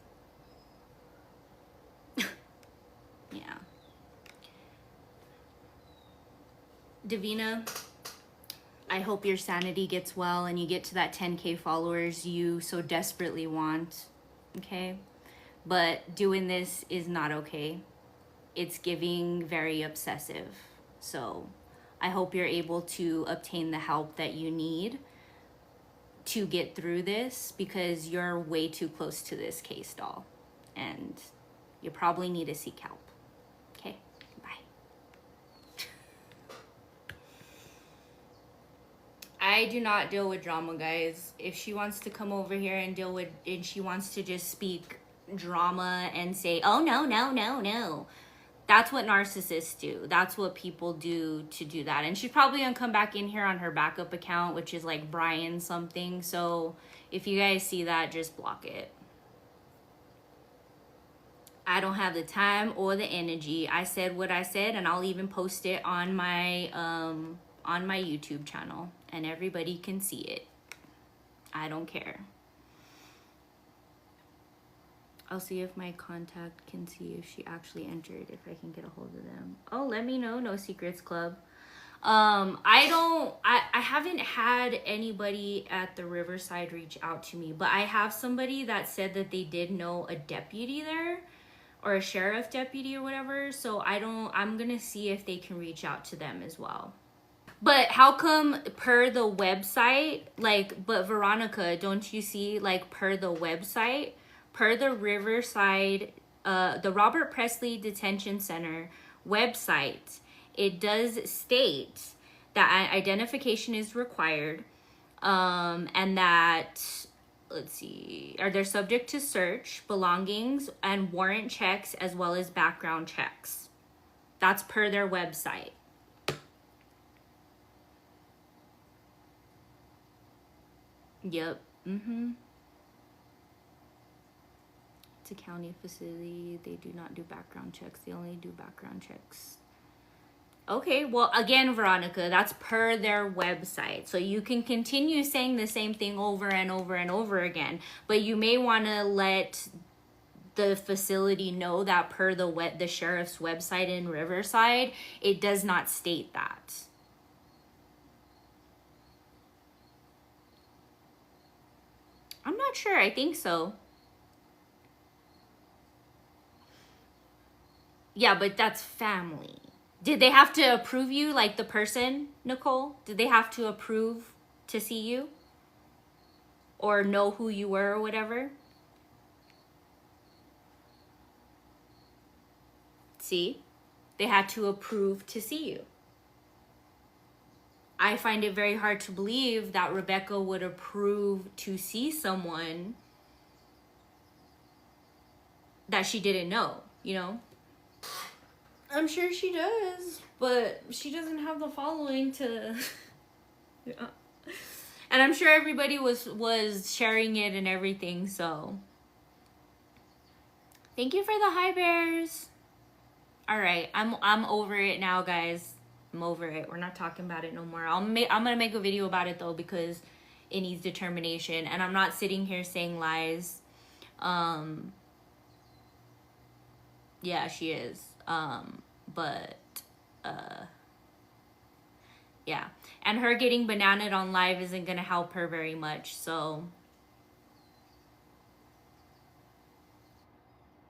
Yeah. Davina, I hope your sanity gets well and you get to that 10K followers you so desperately want. Okay? But doing this is not okay. It's giving very obsessive. So I hope you're able to obtain the help that you need to get through this, because you're way too close to this case, doll. And you probably need to seek help. Okay? Bye. I do not deal with drama, guys. If she wants to come over here and she wants to just speak drama and say, oh, no. That's what narcissists do. That's what people do to do that. And she's probably gonna come back in here on her backup account, which is like Brian something. So if you guys see that, just block it. I don't have the time or the energy. I said what I said, and I'll even post it on my YouTube channel, and everybody can see it. I don't care. I'll see if my contact can see if she actually entered, if I can get a hold of them. Oh, let me know. No Secrets Club. I haven't had anybody at the Riverside reach out to me, but I have somebody that said that they did know a deputy there, or a sheriff deputy or whatever. So I'm gonna see if they can reach out to them as well. But how come per the website, like, but Veronica, don't you see, like, per the website, per the Riverside, the Robert Presley Detention Center website, it does state that identification is required, and that, let's see, they're subject to search, belongings, and warrant checks, as well as background checks. That's per their website. Yep. It's a county facility. They do not do background checks. They only do background checks. Okay, well, again, Veronica, that's per their website. So you can continue saying the same thing over and over and over again, but you may want to let the facility know that per the sheriff's website in Riverside, it does not state that. I'm not sure. I think so. Yeah, but that's family. Did they have to approve you, like the person, Nicole? Did they have to approve to see you? Or know who you were or whatever? See? They had to approve to see you. I find it very hard to believe that Rebecca would approve to see someone that she didn't know, you know? I'm sure she does, but she doesn't have the following to... Yeah. And I'm sure everybody was sharing it and everything, so... Thank you for the hi bears. All right, I'm over it now, guys. I'm over it. We're not talking about it no more. I'm gonna make a video about it though, because it needs determination, and I'm not sitting here saying lies. Yeah, she is. Yeah, and her getting bananaed on live isn't gonna help her very much, so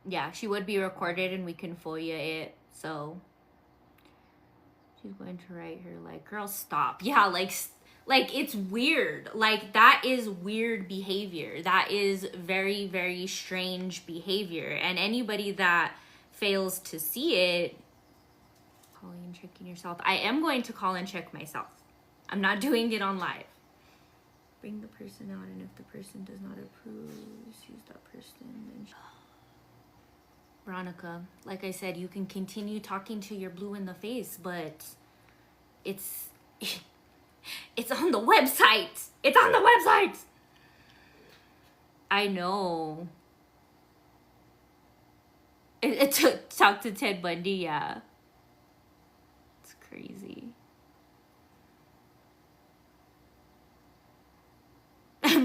yeah, she would be recorded and we can FOIA it, so she's going to write her like, girl, stop. Yeah, like it's weird. Like, that is weird behavior. That is very, very strange behavior, and anybody that fails to see it, calling and checking yourself. I am going to call and check myself. I'm not doing it on live. Bring the person out, and if the person does not approve, use that person. And Veronica, like I said, you can continue talking to your blue in the face, but it's on the website. It's on the website. I know. It took talk to Ted Bundy, yeah. It's crazy.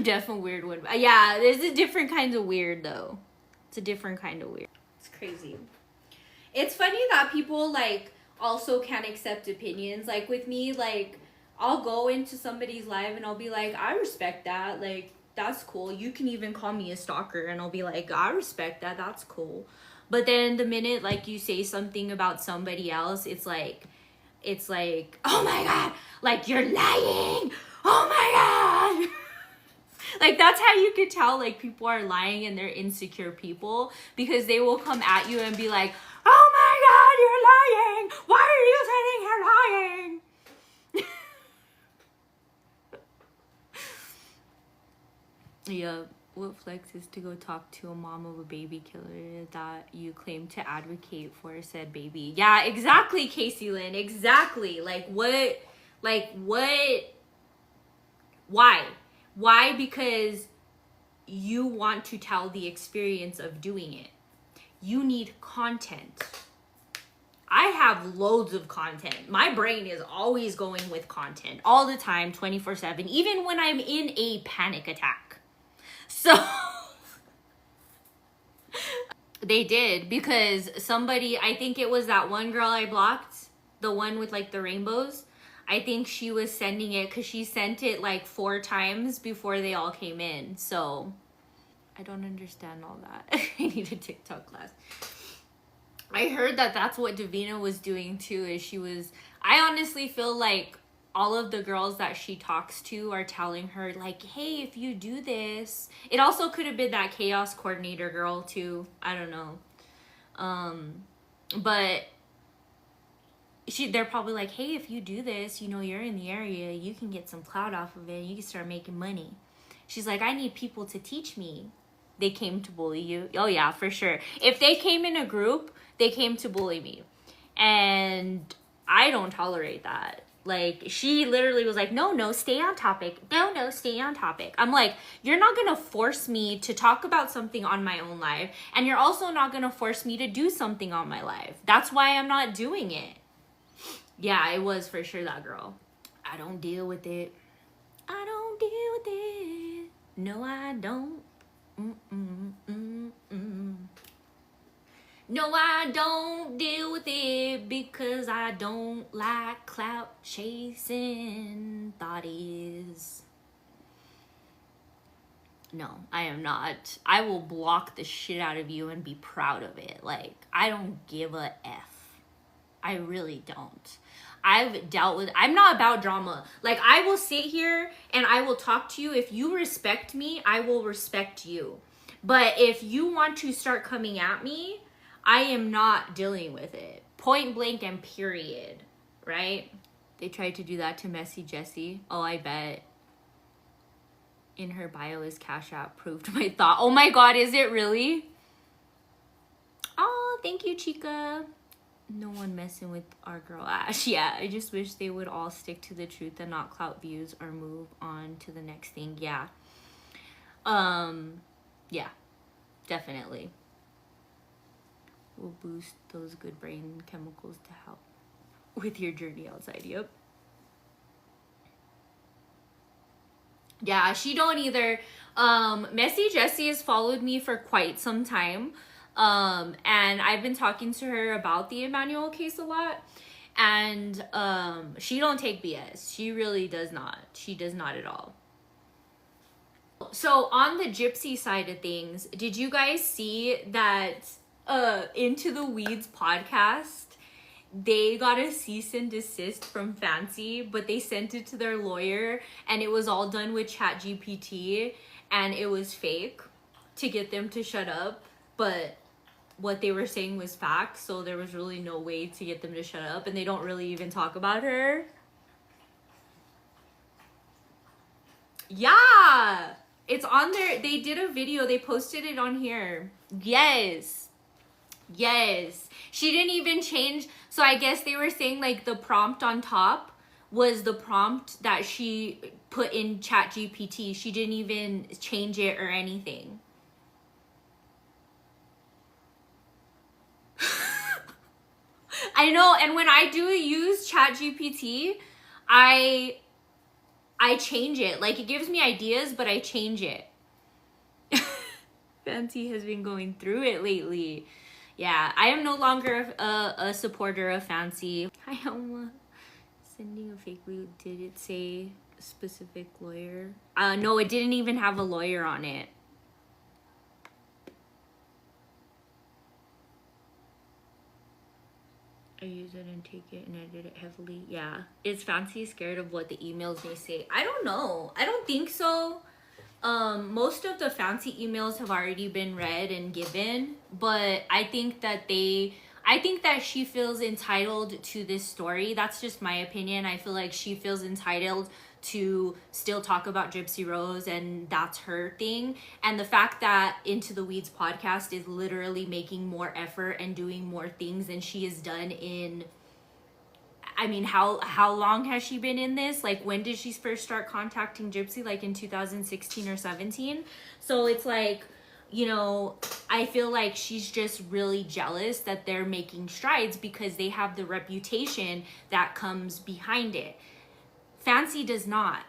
I'm definitely weird one. Yeah, there's a different kind of weird though. It's a different kind of weird. It's crazy. It's funny that people like also can't accept opinions. Like with me, like I'll go into somebody's live and I'll be like, I respect that. Like that's cool. You can even call me a stalker and I'll be like, I respect that. That's cool. But then the minute like you say something about somebody else, it's like, oh my God, like you're lying. Oh my God. Like that's how you could tell like people are lying and they're insecure people, because they will come at you and be like, oh my God, you're lying. Why are you saying you're lying? Yeah. What flex is to go talk to a mom of a baby killer that you claim to advocate for said baby? Yeah, exactly, Casey Lynn. Exactly. Like what? Why? Why? Because you want to tell the experience of doing it. You need content. I have loads of content. My brain is always going with content all the time, 24/7, even when I'm in a panic attack. So they did, because somebody, I think it was that one girl I blocked, the one with like the rainbows. I think she was sending it because she sent it like 4 times before they all came in. So I don't understand all that. I need a TikTok class. I heard that that's what Davina was doing too. I honestly feel like all of the girls that she talks to are telling her like, hey, if you do this. It also could have been that chaos coordinator girl too. I don't know. But they're probably like, hey, if you do this, you know, you're in the area, you can get some clout off of it, you can start making money. She's like, I need people to teach me. They came to bully you. Oh yeah, for sure. If they came in a group, they came to bully me. And I don't tolerate that. Like, she literally was like, no, stay on topic. No, stay on topic. I'm like, you're not going to force me to talk about something on my own live. And you're also not going to force me to do something on my live. That's why I'm not doing it. Yeah, it was for sure that girl. I don't deal with it. I don't deal with it. No, I don't. No, I don't deal with it because I don't like clout chasing thotties. No, I am not. I will block the shit out of you and be proud of it. Like, I don't give a F. I really don't. I'm not about drama. Like, I will sit here and I will talk to you. If you respect me, I will respect you. But if you want to start coming at me, I am not dealing with it. Point blank and period. Right? They tried to do that to Messy Jessie. Oh, I bet. In her bio is Cashapp proved my thought. Oh my God, is it really? Oh, thank you, Chica. No one messing with our girl Ash. Yeah, I just wish they would all stick to the truth and not clout views or move on to the next thing. Yeah. Yeah, definitely. Will boost those good brain chemicals to help with your journey outside. Yep. Yeah, she don't either. Messy Jessie has followed me for quite some time. And I've been talking to her about the Emmanuel case a lot. And she don't take BS. She really does not. She does not at all. So on the gypsy side of things, did you guys see that Into the Weeds podcast, they got a cease and desist from Fancy, but they sent it to their lawyer and it was all done with ChatGPT and it was fake to get them to shut up, but what they were saying was facts, so there was really no way to get them to shut up, and they don't really even talk about her. Yeah, it's on there. They did a video, they posted it on here. Yes, she didn't even change. So I guess they were saying like the prompt on top was the prompt that she put in ChatGPT. She didn't even change it or anything. I know, and when I do use ChatGPT, I I change it. Like, it gives me ideas, but I change it. Fancy has been going through it lately. Yeah, I am no longer a supporter of Fancy. Hi, Alma. Sending a fake lead. Did it say a specific lawyer? No, it didn't even have a lawyer on it. I use it and take it and edit it heavily. Yeah. Is Fancy scared of what the emails may say? I don't know. I don't think so. Most of the Fancy emails have already been read and given, but I think that she feels entitled to this story. That's just my opinion. I feel like she feels entitled to still talk about Gypsy Rose, and that's her thing. And the fact that Into the Weeds podcast is literally making more effort and doing more things than she has done in, I mean, how long has she been in this? Like, when did she first start contacting Gypsy? Like in 2016 or 17? So it's like, you know, I feel like she's just really jealous that they're making strides because they have the reputation that comes behind it. Fancy does not.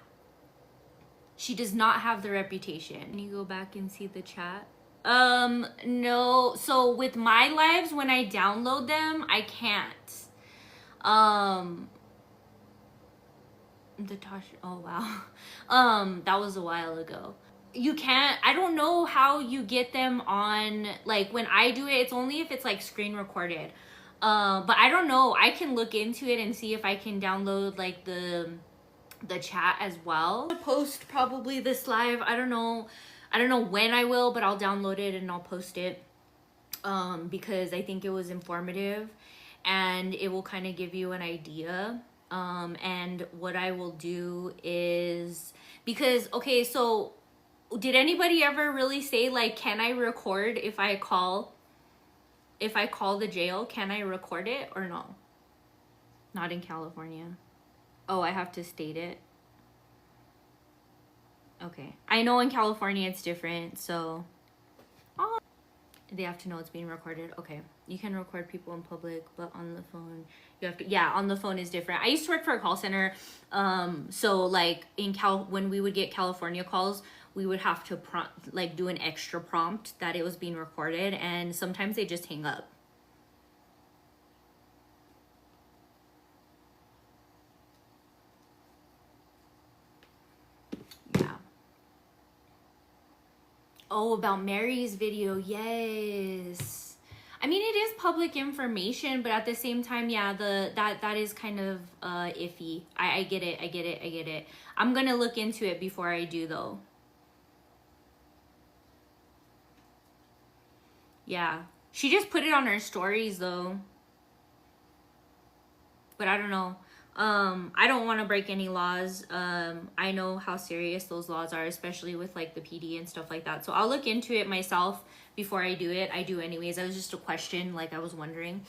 She does not have the reputation. Can you go back and see the chat? No. So with my lives, when I download them, I can't. The Tasha, oh wow. That was a while ago. You can't, I don't know how you get them on, like when I do it, it's only if it's like screen recorded. But I don't know. I can look into it and see if I can download like the chat as well. I'll post probably this live. I don't know when I will, but I'll download it and I'll post it. Because I think it was informative and it will kind of give you an idea. And what I will do is, because, okay, so did anybody ever really say like, can I record if I call the jail? Can I record it or no? Not in California. Oh, I have to state it. Okay. I know in California it's different, so. Oh. They have to know it's being recorded. Okay. You can record people in public, but on the phone, you have to, yeah, on the phone is different. I used to work for a call center. So like when we would get California calls, we would have to do an extra prompt that it was being recorded, and sometimes they just hang up. Yeah. Oh, about Mary's video. Yes. I mean, it is public information, but at the same time, yeah, that is kind of iffy. I get it. I'm gonna look into it before I do though. Yeah. She just put it on her stories though. But I don't know. I don't want to break any laws. I know how serious those laws are, especially with like the PD and stuff like that. So I'll look into it myself before I do it. I do anyways. That was just a question, like I was wondering.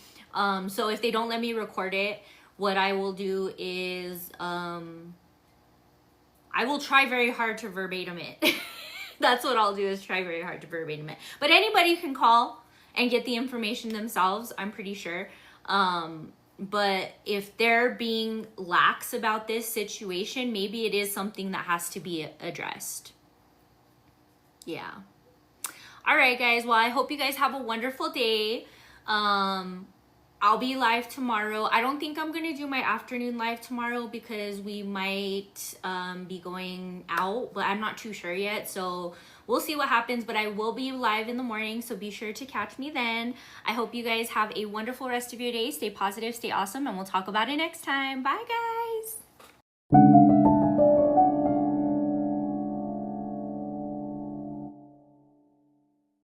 So if they don't let me record it, what I will do is I will try very hard to verbatim it. That's what I'll do, is try very hard to verbatim it. But anybody can call and get the information themselves, I'm pretty sure. But if they're being lax about this situation, maybe it is something that has to be addressed. Yeah. All right, guys. Well, I hope you guys have a wonderful day. I'll be live tomorrow. I don't think I'm going to do my afternoon live tomorrow because we might be going out, but I'm not too sure yet. So we'll see what happens, but I will be live in the morning, so be sure to catch me then. I hope you guys have a wonderful rest of your day. Stay positive, stay awesome, and we'll talk about it next time. Bye, guys.